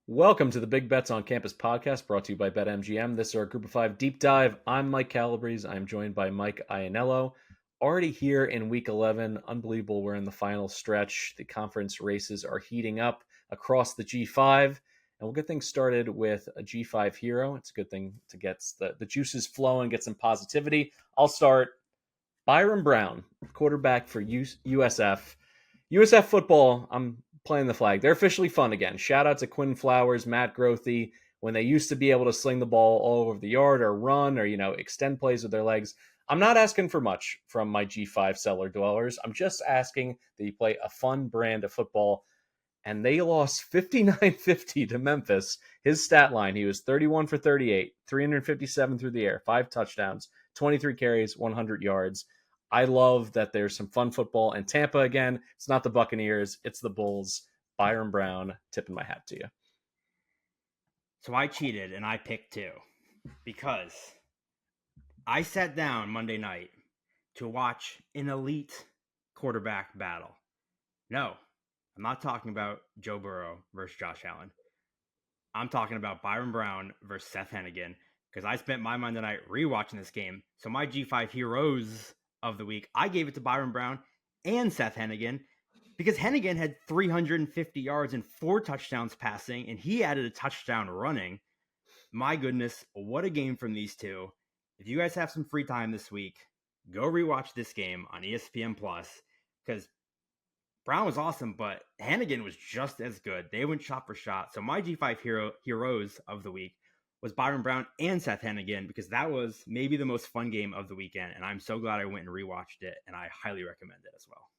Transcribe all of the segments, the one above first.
Welcome to the Big Bets on Campus podcast brought to you by BetMGM. This is our Group of 5 deep dive. I'm Mike Calabrese. I'm joined by Mike Iannello. Already here in week 11. Unbelievable. We're in the final stretch. The conference races are heating up across the G5. And we'll get things started with a G5 hero. It's a good thing to get the juices flowing, get some positivity. I'll start. Byron Brown, quarterback for USF. USF football, I'm playing the flag. They're officially fun again. Shout out to Quinn Flowers, Matt Grothy, when they used to be able to sling the ball all over the yard or run or, extend plays with their legs. I'm not asking for much from my G5 cellar dwellers. I'm just asking that you play a fun brand of football. And they lost 59-50 to Memphis. His stat line, he was 31 for 38, 357 through the air, 5 touchdowns, 23 carries, 100 yards. I love that there's some fun football in Tampa again. It's not the Buccaneers, it's the Bulls. Byron Brown, tipping my hat to you. So I cheated and I picked 2 because I sat down Monday night to watch an elite quarterback battle. No, I'm not talking about Joe Burrow versus Josh Allen. I'm talking about Byron Brown versus Seth Hennigan because I spent my Monday night rewatching this game. So my G5 heroes of the week, I gave it to Byron Brown and Seth Hennigan because Hennigan had 350 yards and 4 touchdowns passing, and he added a touchdown running. My goodness, what a game from these two. If you guys have some free time this week, go rewatch this game on ESPN Plus because Brown was awesome, but Hennigan was just as good. They went shot for shot. So my G5 heroes of the week was Byron Brown and Seth Hennigan because that was maybe the most fun game of the weekend, and I'm so glad I went and rewatched it, and I highly recommend it as well.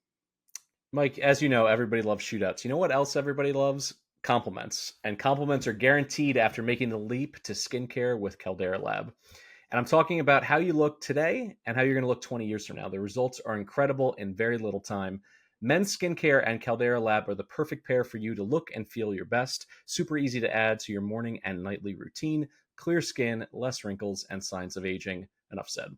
Mike, as you know, everybody loves shootouts. You know what else everybody loves? Compliments. And compliments are guaranteed after making the leap to skincare with Caldera Lab. And I'm talking about how you look today and how you're going to look 20 years from now. The results are incredible in very little time. Men's Skincare and Caldera Lab are the perfect pair for you to look and feel your best. Super easy to add to your morning and nightly routine. Clear skin, less wrinkles, and signs of aging. Enough said.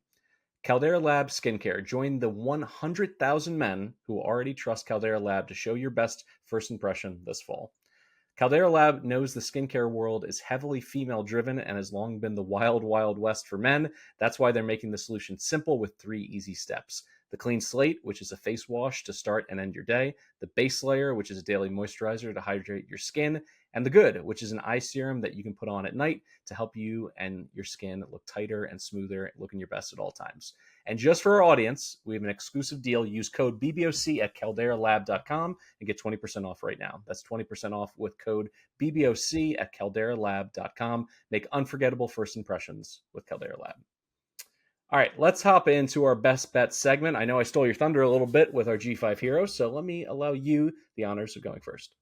Caldera Lab Skincare. Join the 100,000 men who already trust Caldera Lab to show your best first impression this fall. Caldera Lab knows the skincare world is heavily female-driven and has long been the wild, wild west for men. That's why they're making the solution simple with 3 easy steps. The Clean Slate, which is a face wash to start and end your day. The Base Layer, which is a daily moisturizer to hydrate your skin. And the Good, which is an eye serum that you can put on at night to help you and your skin look tighter and smoother, looking your best at all times. And just for our audience, we have an exclusive deal. Use code BBOC at calderalab.com and get 20% off right now. That's 20% off with code BBOC at calderalab.com. Make unforgettable first impressions with Caldera Lab. All right, let's hop into our best bet segment. I know I stole your thunder a little bit with our G5 heroes, so let me allow you the honors of going first.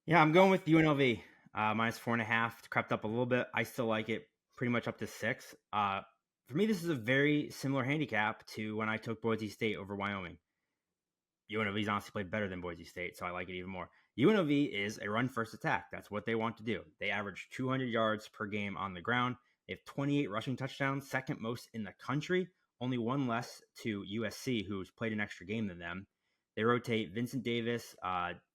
Yeah, I'm going with UNLV. Minus 4.5. Crept up a little bit. I still like it pretty much up to 6. For me, this is a very similar handicap to when I took Boise State over Wyoming. UNLV's honestly played better than Boise State, so I like it even more. UNLV is a run-first attack. That's what they want to do. They average 200 yards per game on the ground. They have 28 rushing touchdowns, second most in the country, only 1 less to USC, who's played an extra game than them. They rotate Vincent Davis,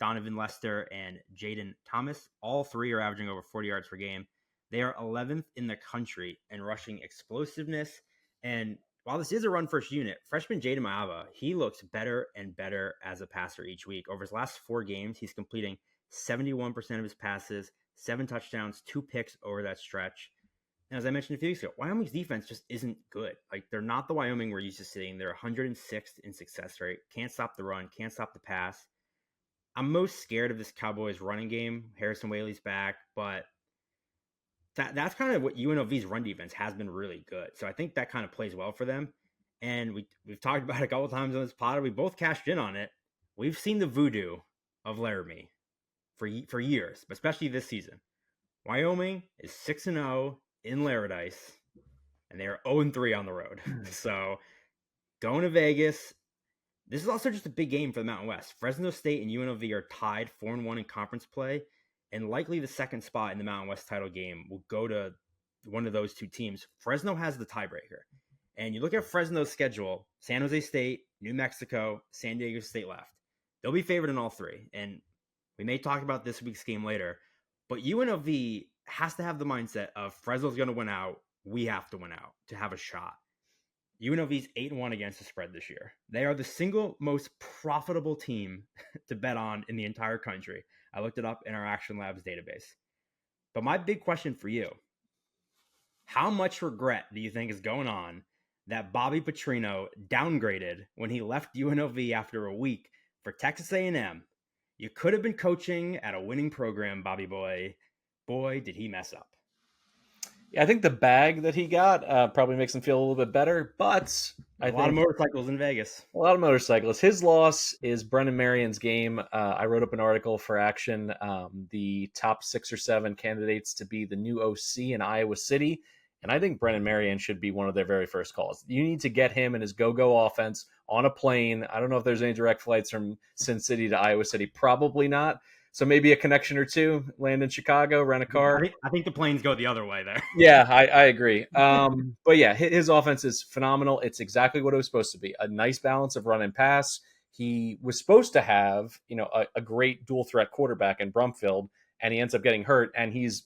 Donovan Lester, and Jaden Thomas. All 3 are averaging over 40 yards per game. They are 11th in the country in rushing explosiveness. And while this is a run-first unit, freshman Jaden Maava, he looks better and better as a passer each week. Over his last 4 games, he's completing 71% of his passes, 7 touchdowns, 2 picks over that stretch. And as I mentioned a few weeks ago, Wyoming's defense just isn't good. Like, they're not the Wyoming we're used to seeing. They're 106th in success rate. Can't stop the run. Can't stop the pass. I'm most scared of this Cowboys running game. Harrison Whaley's back, but that's kind of what UNLV's run defense has been really good. So I think that kind of plays well for them. And we've talked about it a couple times on this pod. We both cashed in on it. We've seen the voodoo of Laramie for years, but especially this season. Wyoming is 6-0 in Laradice, and they are 0-3 on the road. So going to Vegas. This is also just a big game for the Mountain West. Fresno State and UNLV are tied 4-1 in conference play, and likely the second spot in the Mountain West title game will go to one of those 2 teams. Fresno has the tiebreaker. And you look at Fresno's schedule, San Jose State, New Mexico, San Diego State left. They'll be favored in all 3. And we may talk about this week's game later. But UNLV has to have the mindset of Fresno's going to win out. We have to win out to have a shot. UNLV's 8-1 against the spread this year. They are the single most profitable team to bet on in the entire country. I looked it up in our Action Labs database. But my big question for you, how much regret do you think is going on that Bobby Petrino downgraded when he left UNLV after a week for Texas A&M? You could have been coaching at a winning program, Bobby boy. Boy, did he mess up. Yeah, I think the bag that he got probably makes him feel a little bit better, but A lot of motorcycles in Vegas. A lot of motorcyclists. His loss is Brennan Marion's game. I wrote up an article for Action, the top 6 or 7 candidates to be the new OC in Iowa City. And I think Brennan Marion should be one of their very first calls. You need to get him and his go-go offense on a plane. I don't know if there's any direct flights from Sin City to Iowa City. Probably not. So maybe a connection or two, land in Chicago, rent a car. I think the planes go the other way there. Yeah, I agree. But yeah, his offense is phenomenal. It's exactly what it was supposed to be. A nice balance of run and pass. He was supposed to have, a great dual threat quarterback in Brumfield, and he ends up getting hurt, and he's,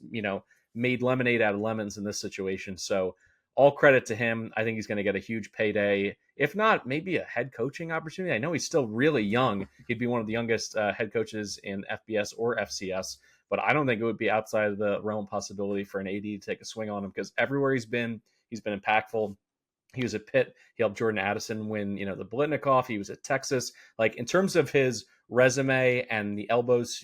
made lemonade out of lemons in this situation. So all credit to him. I think he's going to get a huge payday. If not, maybe a head coaching opportunity. I know he's still really young. He'd be one of the youngest head coaches in FBS or FCS, but I don't think it would be outside of the realm possibility for an AD to take a swing on him, because everywhere he's been impactful. He was at Pitt. He helped Jordan Addison win, the Blitnikoff. He was at Texas. Like, in terms of his resume and the elbows,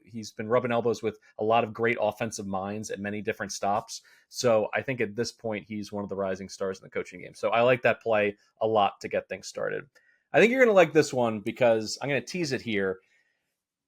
he's been rubbing elbows with a lot of great offensive minds at many different stops. So I think at this point, he's one of the rising stars in the coaching game. So I like that play a lot to get things started. I think you're going to like this one because I'm going to tease it here.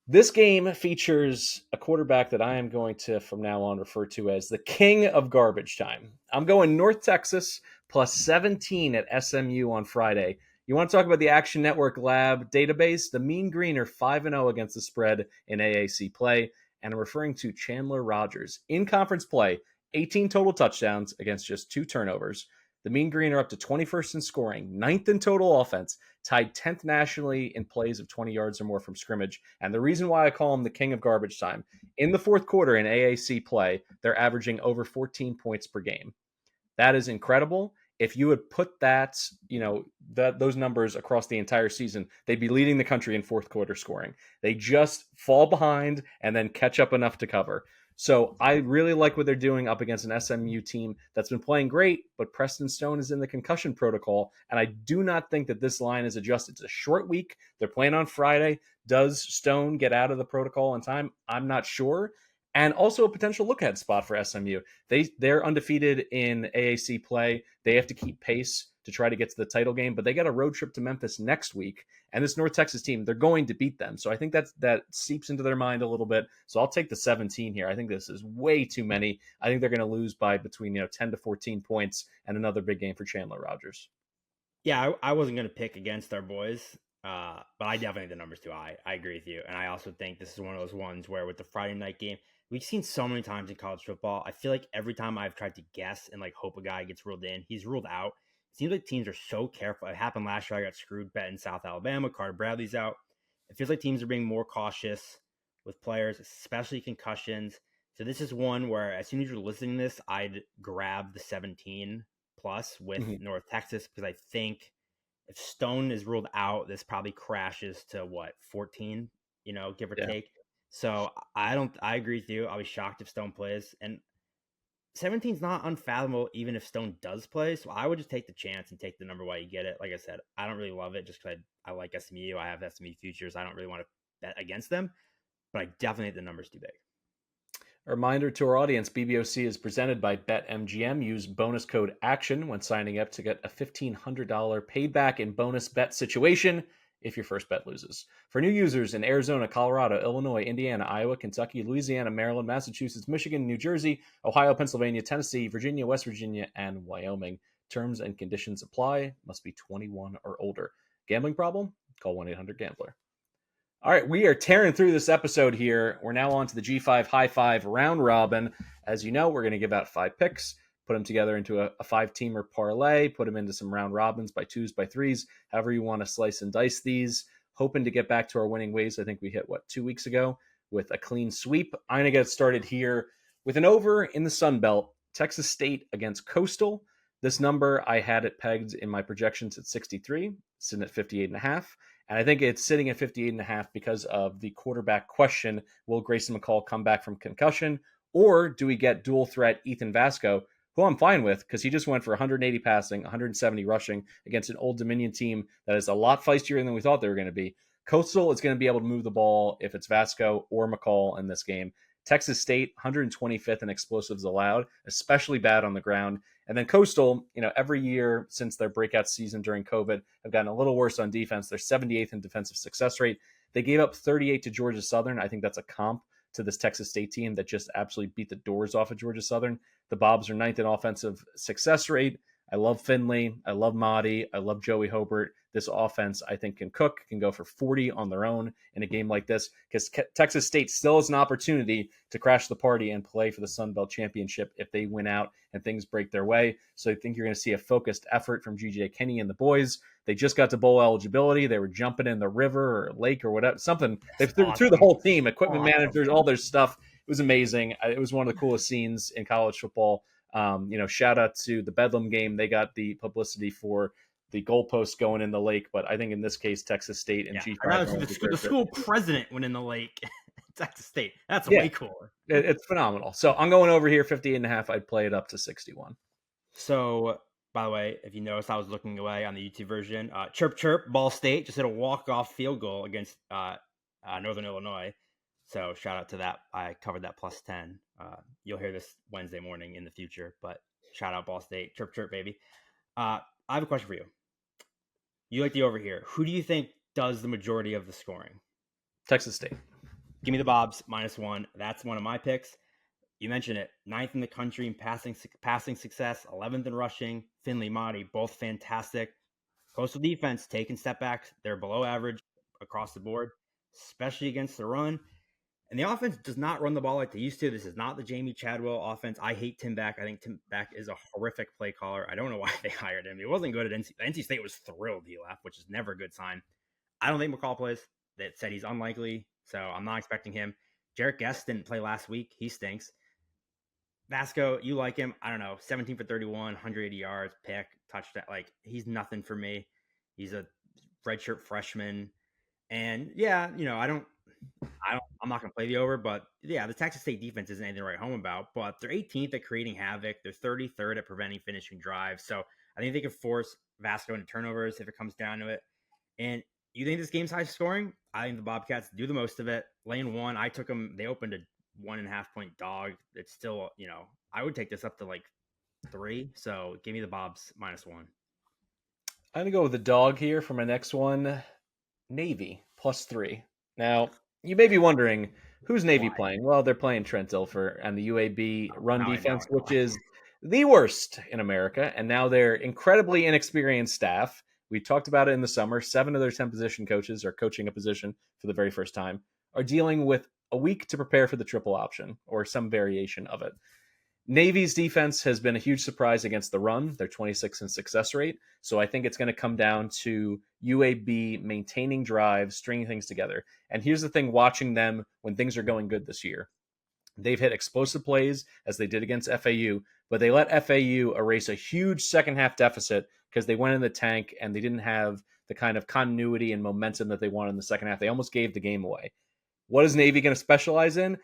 This game features a quarterback that I am going to, from now on, refer to as the king of garbage time. I'm going North Texas plus 17 at SMU on Friday. You want to talk about the Action Network Lab database? The Mean Green are 5-0 against the spread in AAC play, and I'm referring to Chandler Rogers. In conference play, 18 total touchdowns against just 2 turnovers. The Mean Green are up to 21st in scoring, 9th in total offense, tied 10th nationally in plays of 20 yards or more from scrimmage. And the reason why I call him the king of garbage time, in the fourth quarter in AAC play, they're averaging over 14 points per game. That is incredible. If you would put that, those numbers across the entire season, they'd be leading the country in fourth quarter scoring. They just fall behind and then catch up enough to cover. So I really like what they're doing up against an SMU team that's been playing great, but Preston Stone is in the concussion protocol, and I do not think that this line is adjusted. It's a short week. They're playing on Friday. Does Stone get out of the protocol in time? I'm not sure. And also a potential look-ahead spot for SMU. They're undefeated in AAC play. They have to keep pace to try to get to the title game, but they got a road trip to Memphis next week. And this North Texas team, they're going to beat them. So I think that seeps into their mind a little bit. So I'll take the 17 here. I think this is way too many. I think they're going to lose by between 10 to 14 points, and another big game for Chandler Rogers. Yeah, I wasn't going to pick against our boys, but I definitely think the numbers too high. I agree with you. And I also think this is one of those ones where with the Friday night game, we've seen so many times in college football. I feel like every time I've tried to guess and hope a guy gets ruled in, he's ruled out. It seems like teams are so careful. It happened last year. I got screwed betting South Alabama. Carter Bradley's out. It feels like teams are being more cautious with players, especially concussions. So this is one where as soon as you're listening to this, I'd grab the 17 plus with North Texas, because I think if Stone is ruled out, this probably crashes to 14, give or take. So I agree with you. I'll be shocked if Stone plays. And 17 is not unfathomable even if Stone does play. So I would just take the chance and take the number while you get it. Like I said, I don't really love it just because I like SMU. I have SMU futures. I don't really want to bet against them, but I definitely think the number's too big. A reminder to our audience, BBOC is presented by BetMGM. Use bonus code ACTION when signing up to get a $1,500 payback in bonus bet situation if your first bet loses. For new users in Arizona, Colorado, Illinois, Indiana, Iowa, Kentucky, Louisiana, Maryland, Massachusetts, Michigan, New Jersey, Ohio, Pennsylvania, Tennessee, Virginia, West Virginia, and Wyoming. Terms and conditions apply. Must be 21 or older. Gambling problem? Call 1-800-GAMBLER. All right, we are tearing through this episode here. We're now on to the G5 High Five round robin. As you know, we're going to give out 5 picks, put them together into a 5-teamer parlay, put them into some round robins by 2s, by 3s, however you want to slice and dice these. Hoping to get back to our winning ways. I think we hit, 2 weeks ago? with a clean sweep. I'm going to get started here with an over in the Sun Belt. Texas State against Coastal. This number, I had it pegged in my projections at 63, sitting at 58.5. And I think it's sitting at 58.5 because of the quarterback question. Will Grayson McCall come back from concussion? Or do we get dual threat Ethan Vasco, who I'm fine with because he just went for 180 passing, 170 rushing against an Old Dominion team that is a lot feistier than we thought they were going to be. Coastal is going to be able to move the ball if it's Vasco or McCall in this game. Texas State, 125th in explosives allowed, especially bad on the ground. And then Coastal, every year since their breakout season during COVID, have gotten a little worse on defense. They're 78th in defensive success rate. They gave up 38 to Georgia Southern. I think that's a comp to this Texas State team that just absolutely beat the doors off of Georgia Southern. The Bobs are 9th in offensive success rate. I love Finley. I love Mahdi. I love Joey Hobart. This offense, I think, can go for 40 on their own in a game like this because Texas State still has an opportunity to crash the party and play for the Sun Belt Championship if they win out and things break their way. So I think you're going to see a focused effort from GJ Kenny and the boys. They just got to bowl eligibility. They were jumping in the river or lake or whatever, something. They threw the whole team, equipment managers, all their stuff. It was amazing. It was one of the coolest scenes in college football. Shout out to the Bedlam game. They got the publicity for the goalposts going in the lake, but I think in this case, Texas State and G5. The school president went in the lake. Texas State. That's way cooler. It's phenomenal. So I'm going over here 58.5. I'd play it up to 61. So, by the way, if you noticed, I was looking away on the YouTube version. Chirp, chirp, Ball State just hit a walk-off field goal against Northern Illinois. So shout out to that. I covered that plus 10. You'll hear this Wednesday morning in the future, but shout out Ball State. Chirp, chirp, baby. I have a question for you. You like the over here. Who do you think does the majority of the scoring? Texas State. Give me the Bobs, -1. That's one of my picks. You mentioned it. 9th in the country in passing success, 11th in rushing. Finley, Mahdi, both fantastic. Coastal defense taking step backs. They're below average across the board, especially against the run. And the offense does not run the ball like they used to. This is not the Jamie Chadwell offense. I hate Tim Beck. I think Tim Beck is a horrific play caller. I don't know why they hired him. He wasn't good at NC State was thrilled he left, which is never a good sign. I don't think McCall plays. That said he's unlikely, so I'm not expecting him. Jarrett Guest didn't play last week. He stinks. Vasco, you like him. I don't know. 17 for 31, 180 yards, pick, touchdown. Like, he's nothing for me. He's a redshirt freshman. And, yeah, I'm not going to play the over, but yeah, the Texas State defense isn't anything to write home about, but they're 18th at creating havoc. They're 33rd at preventing finishing drives. So I think they can force Vasco into turnovers if it comes down to it. And you think this game's high scoring? I think the Bobcats do the most of it. Lane 1, I took them. They opened a 1.5 point dog. It's still, I would take this up to like 3. So give me the Bobs -1. I'm going to go with the dog here for my next one. Navy +3. Now, you may be wondering, who's Navy playing? Well, they're playing Trent Dilfer and the UAB run defense, which is the worst in America. And now they're incredibly inexperienced staff. We talked about it in the summer. 7 of their 10 position coaches are coaching a position for the very first time, are dealing with a week to prepare for the triple option or some variation of it. Navy's defense has been a huge surprise against the run. They're 26th in success rate. So I think it's going to come down to UAB maintaining drives, stringing things together. And here's the thing, watching them when things are going good this year. They've hit explosive plays as they did against FAU, but they let FAU erase a huge second half deficit because they went in the tank and they didn't have the kind of continuity and momentum that they wanted in the second half. They almost gave the game away. What is Navy going to specialize in?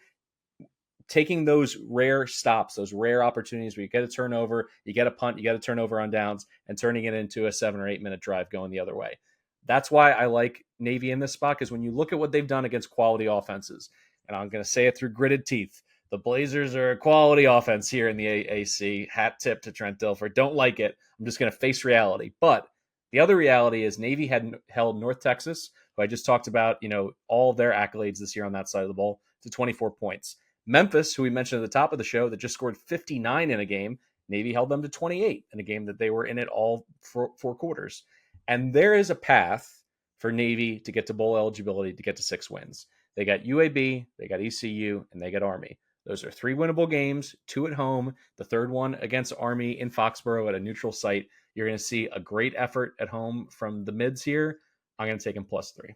Taking those rare stops, those rare opportunities where you get a turnover, you get a punt, you get a turnover on downs, and turning it into a 7 or 8 minute drive going the other way. That's why I like Navy in this spot, because when you look at what they've done against quality offenses, and I'm going to say it through gritted teeth, the Blazers are a quality offense here in the AAC. Hat tip to Trent Dilfer. Don't like it. I'm just going to face reality. But the other reality is Navy had held North Texas, who I just talked about, all of their accolades this year on that side of the ball, to 24 points. Memphis, who we mentioned at the top of the show, that just scored 59 in a game, Navy held them to 28 in a game that they were in it all for 4 quarters. And there is a path for Navy to get to bowl eligibility, to get to 6 wins. They got UAB, they got ECU, and they got Army. Those are 3 winnable games, 2 at home, the third one against Army in Foxborough at a neutral site. You're going to see a great effort at home from the mids here. I'm going to take them +3.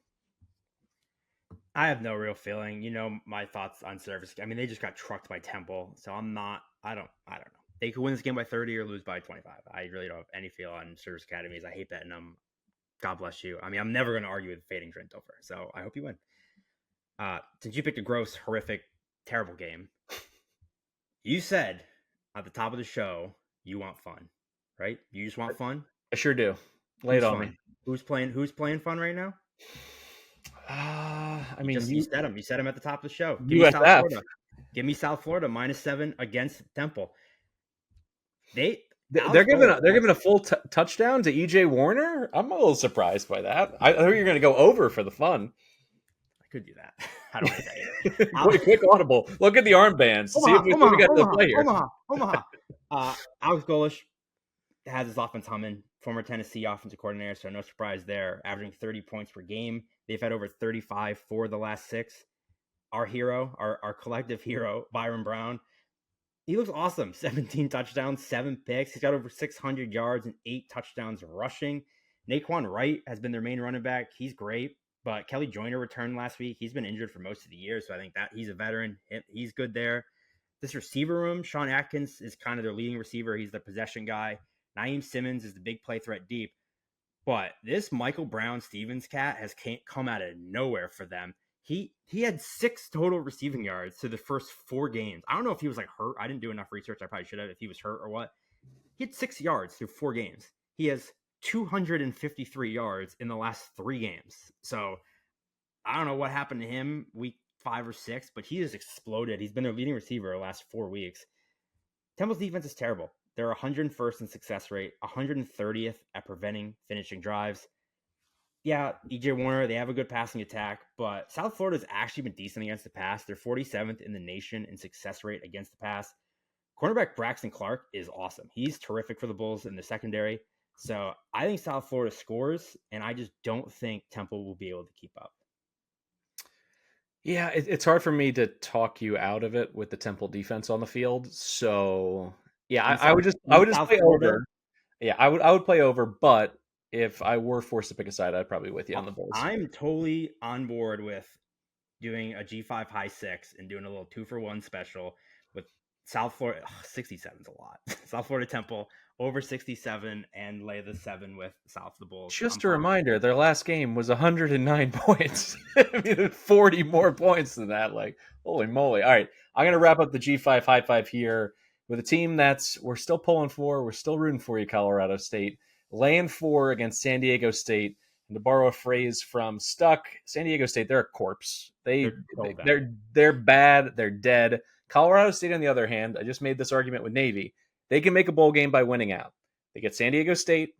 I have no real feeling. You know my thoughts on service. I mean, they just got trucked by Temple, so I'm not. I don't know. They could win this game by 30 or lose by 25. I really don't have any feel on service academies. I hate betting them. God bless you. I mean, I'm never going to argue with fading Trent Dilfer, so I hope you win. Since you picked a gross, horrific, terrible game, you said at the top of the show you want fun, right? You just want fun. I sure do. Lay it on me. Who's playing fun right now? I mean, you said him. You said him at the top of the show. Give me South Florida. Give me South Florida -7 against Temple. They're giving a full touchdown to EJ Warner. I'm a little surprised by that. I thought you were going to go over for the fun. I could do that. I don't like that either. Quick audible. Look at the armbands. See if we got the play here. Omaha. Alex Golish has his offense humming. Former Tennessee offensive coordinator, so no surprise there. Averaging 30 points per game. They've had over 35 for the last 6. Our hero, our collective hero, Byron Brown, he looks awesome. 17 touchdowns, 7 picks. He's got over 600 yards and 8 touchdowns rushing. Naquan Wright has been their main running back. He's great, but Kelly Joyner returned last week. He's been injured for most of the year, so I think that he's a veteran. He's good there. This receiver room, Sean Atkins is kind of their leading receiver. He's the possession guy. Naeem Simmons is the big play threat deep. But this Michael Brown-Stevens cat has come out of nowhere for them. He had 6 total receiving yards to the first 4 games. I don't know if he was like hurt. I didn't do enough research. I probably should have if he was hurt or what. He had 6 yards through 4 games. He has 253 yards in the last 3 games. So I don't know what happened to him week 5 or 6, but he has exploded. He's been a leading receiver the last 4 weeks. Temple's defense is terrible. They're 101st in success rate, 130th at preventing finishing drives. Yeah, EJ Warner, they have a good passing attack, but South Florida's actually been decent against the pass. They're 47th in the nation in success rate against the pass. Cornerback Braxton Clark is awesome. He's terrific for the Bulls in the secondary. So I think South Florida scores, and I just don't think Temple will be able to keep up. Yeah, it's hard for me to talk you out of it with the Temple defense on the field. So yeah, I would just play over. Yeah, I would play over, but if I were forced to pick a side, I'd probably with you on the Bulls. I'm totally on board with doing a G5 high 6 and doing a little 2-for-1 special with South Florida. 67 is a lot. South Florida Temple over 67 and lay the 7 with South the Bulls. Just a reminder, their last game was 109 points. I mean, 40 more points than that. Like, holy moly. All right, I'm going to wrap up the G5 high 5 here with a team we're still pulling for. We're still rooting for you, Colorado State. Laying 4 against San Diego State. And to borrow a phrase from Stuck, San Diego State, they're a corpse. They're bad. They're dead. Colorado State, on the other hand, I just made this argument with Navy. They can make a bowl game by winning out. They get San Diego State,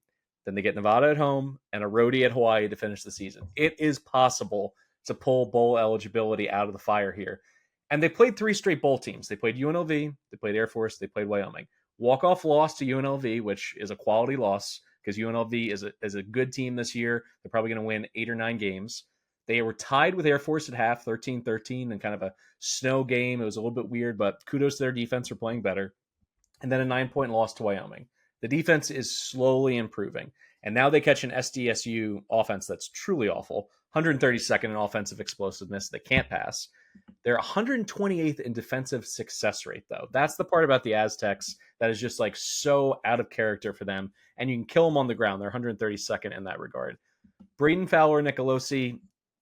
then they get Nevada at home, and a roadie at Hawaii to finish the season. It is possible to pull bowl eligibility out of the fire here. And they played 3 straight bowl teams. They played UNLV, they played Air Force, they played Wyoming. Walk-off loss to UNLV, which is a quality loss because UNLV is a good team this year. They're probably going to win 8 or 9 games. They were tied with Air Force at half, 13-13, and kind of a snow game. It was a little bit weird, but kudos to their defense for playing better. And then a 9-point loss to Wyoming. The defense is slowly improving. And now they catch an SDSU offense that's truly awful. 132nd in offensive explosiveness. They can't pass. They're 128th in defensive success rate, though. That's the part about the Aztecs that is just like so out of character for them. And you can kill them on the ground. They're 132nd in that regard. Braden Fowler Nicolosi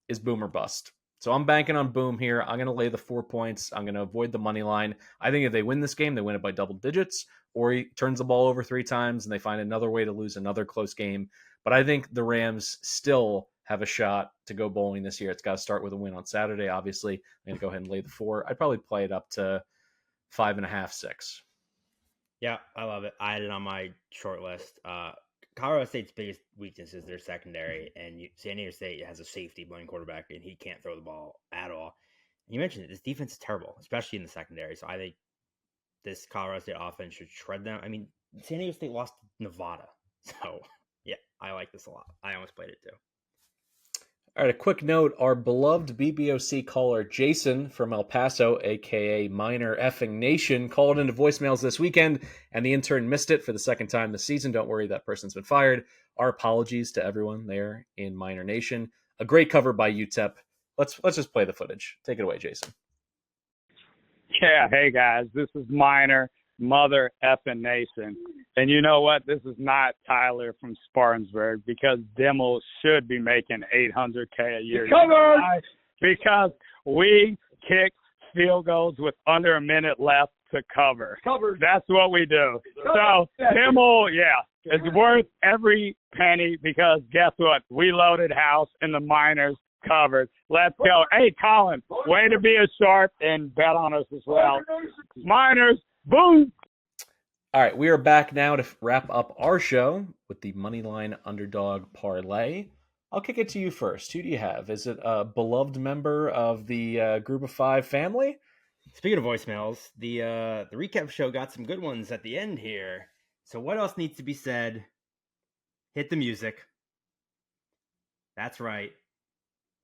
is boom or bust. So I'm banking on boom here. I'm going to lay the 4 points. I'm going to avoid the money line. I think if they win this game, they win it by double digits, or he turns the ball over 3 times and they find another way to lose another close game. But I think the Rams still have a shot to go bowling this year. It's got to start with a win on Saturday, obviously. I'm going to go ahead and lay the 4. I'd probably play it up to 5.5, 6. Yeah, I love it. I had it on my short list. Colorado State's biggest weakness is their secondary, and San Diego State has a safety playing quarterback, and he can't throw the ball at all. And you mentioned it. This defense is terrible, especially in the secondary. So I think this Colorado State offense should shred them. I mean, San Diego State lost to Nevada. So, yeah, I like this a lot. I almost played it too. All right, a quick note. Our beloved BBOC caller, Jason from El Paso, a.k.a. Minor Effing Nation, called into voicemails this weekend, and the intern missed it for the second time this season. Don't worry, that person's been fired. Our apologies to everyone there in Minor Nation. A great cover by UTEP. let's just play the footage. Take it away, Jason. Yeah, hey guys, this is Minor, Mother effing Nation. And you know what? This is not Tyler from Spartansburg, because Dimmel should be making $800K a year. Because we kick field goals with under a minute left to cover. That's what we do. So Dimmel, it's worth every penny, because guess what? We loaded house and the Miners covered. Let's go. Hey, Colin, way to be a sharp and bet on us as well. Miners, boom. All right, we are back now to wrap up our show with the Moneyline Underdog Parlay. I'll kick it to you first. Who do you have? Is it a beloved member of the Group of Five family? Speaking of voicemails, the recap show got some good ones at the end here. So what else needs to be said? Hit the music. That's right.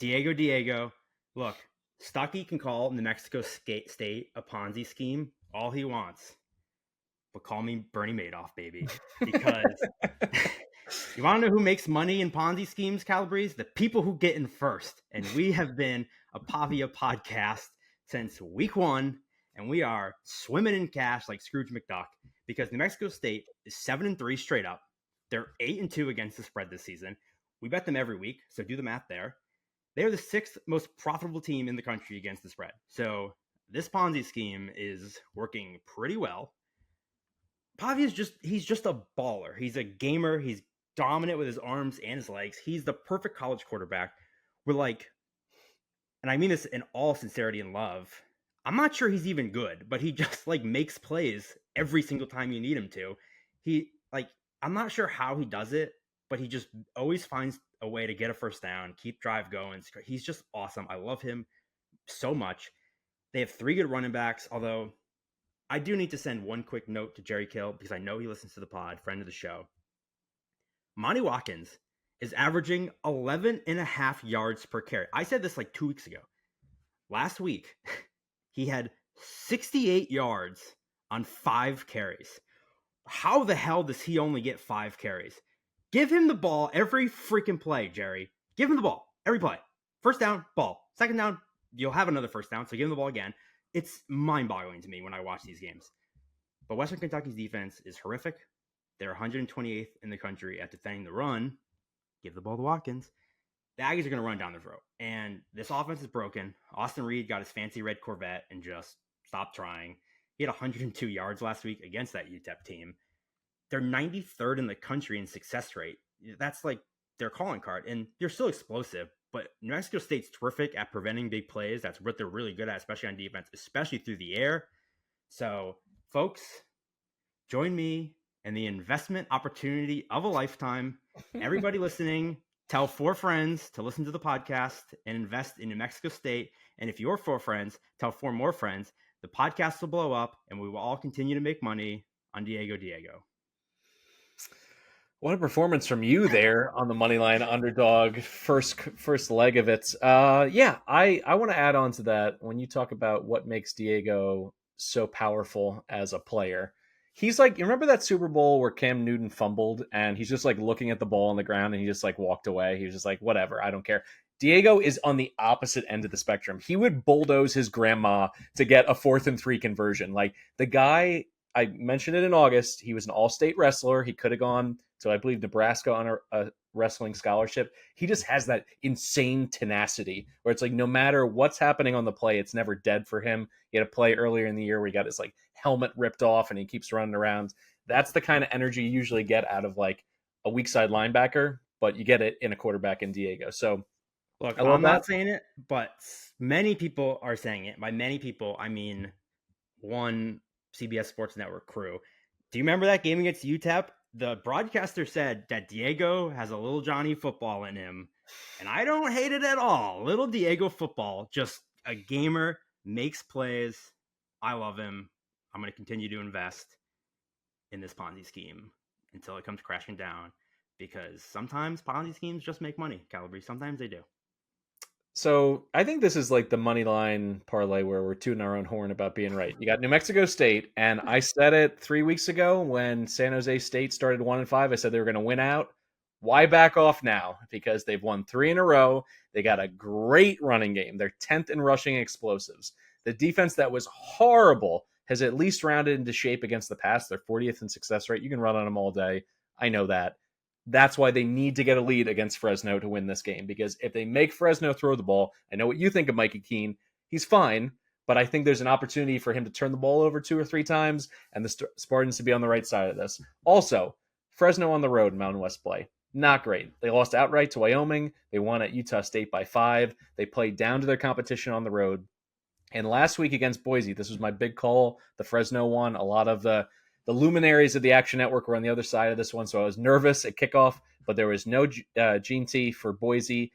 Diego. Look, Stuckey can call New Mexico State a Ponzi scheme all he wants. But call me Bernie Madoff, baby. Because you want to know who makes money in Ponzi schemes, Calabrese? The people who get in first. And we have been a Pavia podcast since week 1, and we are swimming in cash like Scrooge McDuck, because New Mexico State is 7-3 straight up. They're 8-2 against the spread this season. We bet them every week, so do the math there. They're the 6th most profitable team in the country against the spread. So this Ponzi scheme is working pretty well. Pavia's he's just a baller. He's a gamer. He's dominant with his arms and his legs. He's the perfect college quarterback. We're like, and I mean this in all sincerity and love, I'm not sure he's even good, but he just makes plays every single time you need him to. I'm not sure how he does it, but he just always finds a way to get a first down, keep drive going. He's just awesome. I love him so much. They have 3 good running backs, although I do need to send one quick note to Jerry Kill, because I know he listens to the pod, friend of the show. Monty Watkins is averaging 11.5 yards per carry. I said this 2 weeks ago. Last week, he had 68 yards on 5 carries. How the hell does he only get 5 carries? Give him the ball every freaking play, Jerry. Give him the ball every play. First down, ball. Second down, you'll have another first down, so give him the ball again. It's mind-boggling to me when I watch these games. But Western Kentucky's defense is horrific. They're 128th in the country at defending the run. Give the ball to Watkins. The Aggies are going to run down the throat. And this offense is broken. Austin Reed got his fancy red Corvette and just stopped trying. He had 102 yards last week against that UTEP team. They're 93rd in the country in success rate. That's their calling card. And they're still explosive. But New Mexico State's terrific at preventing big plays. That's what they're really good at, especially on defense, especially through the air. So, folks, join me in the investment opportunity of a lifetime. Everybody listening, tell 4 friends to listen to the podcast and invest in New Mexico State. And if you're 4 friends, tell 4 more friends. The podcast will blow up, and we will all continue to make money on Diego. What a performance from you there on the Moneyline Underdog first leg of it. I want to add on to that. When you talk about what makes Diego so powerful as a player, he's you remember that Super Bowl where Cam Newton fumbled and he's just looking at the ball on the ground and he just walked away. He was just whatever, I don't care. Diego is on the opposite end of the spectrum. He would bulldoze his grandma to get a 4th and 3 conversion. The guy, I mentioned it in August, he was an all-state wrestler. He could have gone to, I believe, Nebraska on a wrestling scholarship. He just has that insane tenacity where it's no matter what's happening on the play, it's never dead for him. He had a play earlier in the year where he got his helmet ripped off and he keeps running around. That's the kind of energy you usually get out of a weak side linebacker, but you get it in a quarterback in Diego. So look, I'm not saying it, but many people are saying it. By many people, I mean one CBS Sports Network crew. Do you remember that game against UTEP? The broadcaster said that Diego has a little Johnny football in him, and I don't hate it at all. Little Diego football, just a gamer, makes plays. I love him. I'm going to continue to invest in this Ponzi scheme until it comes crashing down, because sometimes Ponzi schemes just make money, Calabrese. Sometimes they do. So I think this is the money line parlay where we're tooting our own horn about being right. You got New Mexico State, and I said it 3 weeks ago when San Jose State started 1-5. I said they were going to win out. Why back off now? Because they've won 3 in a row. They got a great running game. They're 10th in rushing explosives. The defense that was horrible has at least rounded into shape against the pass. They're 40th in success rate. You can run on them all day. I know that. That's why they need to get a lead against Fresno to win this game, because if they make Fresno throw the ball, I know what you think of Mikey Keene. He's fine, but I think there's an opportunity for him to turn the ball over 2 or 3 times and the Spartans to be on the right side of this. Also, Fresno on the road in Mountain West play. Not great. They lost outright to Wyoming. They won at Utah State by 5. They played down to their competition on the road. And last week against Boise, this was my big call, the Fresno one. A lot of the luminaries of the Action Network were on the other side of this one, so I was nervous at kickoff, but there was no Gene T for Boise.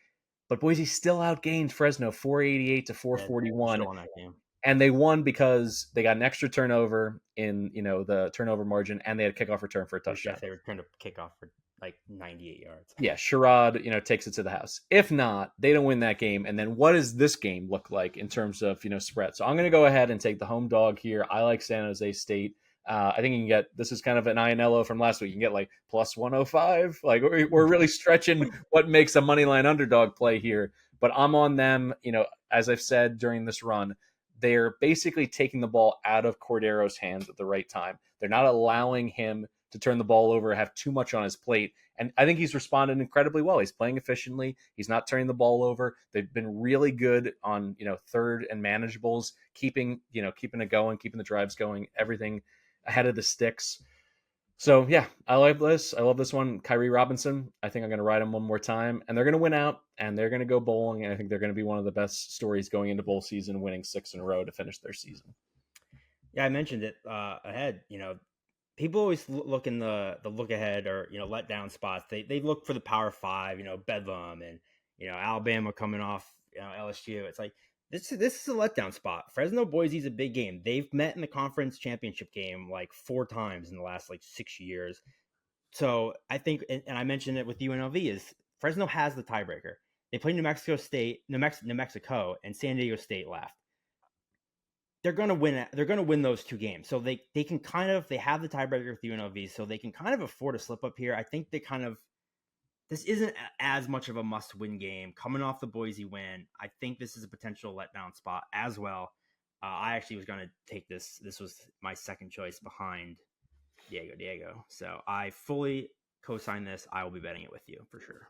But Boise still outgained Fresno 488 to 441. On that game. And they won because they got an extra turnover in, the turnover margin, and they had a kickoff return for a touchdown. Yes, they returned a kickoff for like 98 yards. Yeah, Sherrod, takes it to the house. If not, they don't win that game. And then what does this game look like in terms of, spread? So I'm going to go ahead and take the home dog here. I like San Jose State. I think you can get, this is kind of an INLO from last week. You can get like plus 105. Like we're really stretching what makes a money line underdog play here. But I'm on them, as I've said during this run, they're basically taking the ball out of Cordero's hands at the right time. They're not allowing him to turn the ball over, have too much on his plate. And I think he's responded incredibly well. He's playing efficiently. He's not turning the ball over. They've been really good on, third and manageables, keeping it going, keeping the drives going, everything ahead of the sticks. So yeah, I love this. I love this one. Kyrie Robinson, I think I'm going to ride him one more time, and they're going to win out, and they're going to go bowling, and I think they're going to be one of the best stories going into bowl season, winning 6 in a row to finish their season. Yeah, I mentioned it ahead. People always look in the look ahead or let down spots. They look for the Power 5, Bedlam and Alabama coming off LSU. It's like this is a letdown spot. Fresno Boise's a big game. They've met in the conference championship game like 4 times in the last 6 years. So I think, and I mentioned it with UNLV, is Fresno has the tiebreaker. They play New Mexico, and San Diego State left. They're going to win. They're going to win those 2 games. So they can they have the tiebreaker with UNLV, so they can kind of afford a slip up here. I think this isn't as much of a must-win game. Coming off the Boise win, I think this is a potential letdown spot as well. I actually was going to take this. This was my second choice behind Diego. So I fully co-sign this. I will be betting it with you for sure.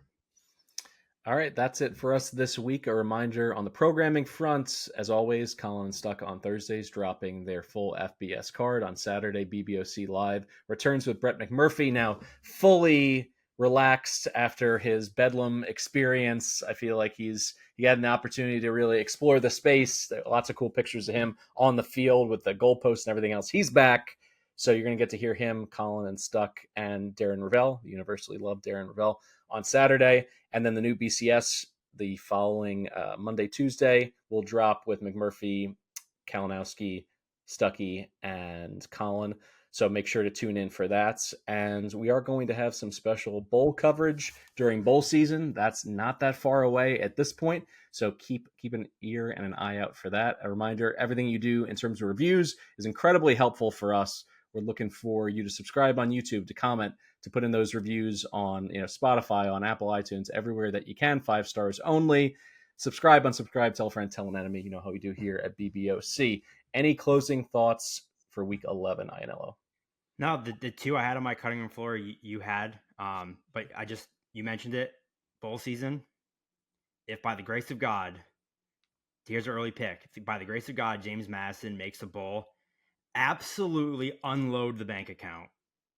All right, that's it for us this week. A reminder on the programming front, as always, Colin and Stuck on Thursdays, dropping their full FBS card. On Saturday, BBOC Live returns with Brett McMurphy, now fully relaxed after his Bedlam experience. I feel like he had an opportunity to really explore the space. Lots of cool pictures of him on the field with the goalposts and everything else. He's back. So you're going to get to hear him, Colin and Stuck, and Darren Ravel, the universally loved Darren Ravel, on Saturday. And then the new BCS the following Monday, Tuesday will drop with McMurphy, Kalinowski, Stuckey, and Colin. So make sure to tune in for that. And we are going to have some special bowl coverage during bowl season. That's not that far away at this point. So keep an ear and an eye out for that. A reminder, everything you do in terms of reviews is incredibly helpful for us. We're looking for you to subscribe on YouTube, to comment, to put in those reviews on Spotify, on Apple iTunes, everywhere that you can. 5 stars only. Subscribe, unsubscribe, tell a friend, tell an enemy. You know how we do here at BBOC. Any closing thoughts for Week 11, INLO? No, the 2 I had on my cutting room floor you had, but you mentioned it, bowl season. If by the grace of God, here's an early pick. If by the grace of God, James Madison makes a bowl, absolutely unload the bank account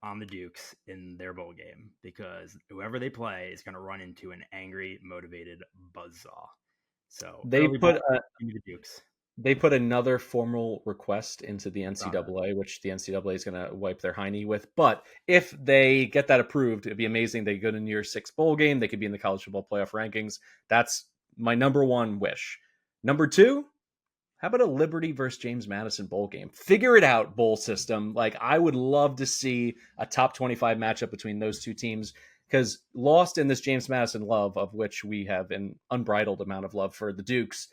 on the Dukes in their bowl game, because whoever they play is going to run into an angry, motivated buzzsaw. So they put into the Dukes. They put another formal request into the NCAA, which the NCAA is going to wipe their hiney with. But if they get that approved, it'd be amazing. They go to New Year's 6 bowl game. They could be in the college football playoff rankings. That's my number 1 wish. Number 2, how about a Liberty versus James Madison bowl game? Figure it out, bowl system. I would love to see a top 25 matchup between those 2 teams, because lost in this James Madison love, of which we have an unbridled amount of love for the Dukes,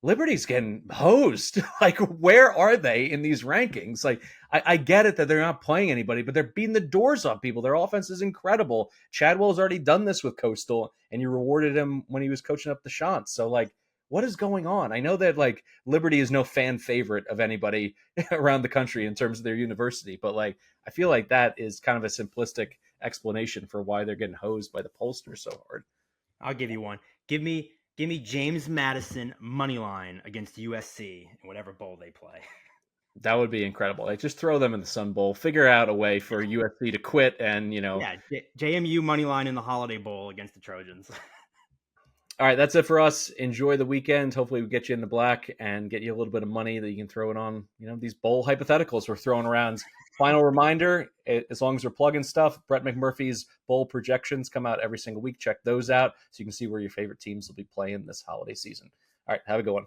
Liberty's getting hosed. Like, where are they in these rankings? Like, I get it that they're not playing anybody, but they're beating the doors off people. Their offense is incredible. Chadwell's already done this with Coastal, and you rewarded him when he was coaching up the Chants. So, like, what is going on? I know that, like, Liberty is no fan favorite of anybody around the country in terms of their university, but, like, I feel like that is kind of a simplistic explanation for why they're getting hosed by the pollsters so hard. I'll give you one. Give me James Madison money line against USC in whatever bowl they play. That would be incredible. Like, just throw them in the Sun Bowl. Figure out a way for USC to quit, and Yeah, JMU money line in the Holiday Bowl against the Trojans. All right, that's it for us. Enjoy the weekend. Hopefully, we get you in the black and get you a little bit of money that you can throw it on. These bowl hypotheticals we're throwing around. Final reminder: as long as we're plugging stuff, Brett McMurphy's bowl projections come out every single week. Check those out so you can see where your favorite teams will be playing this holiday season. All right, have a good one.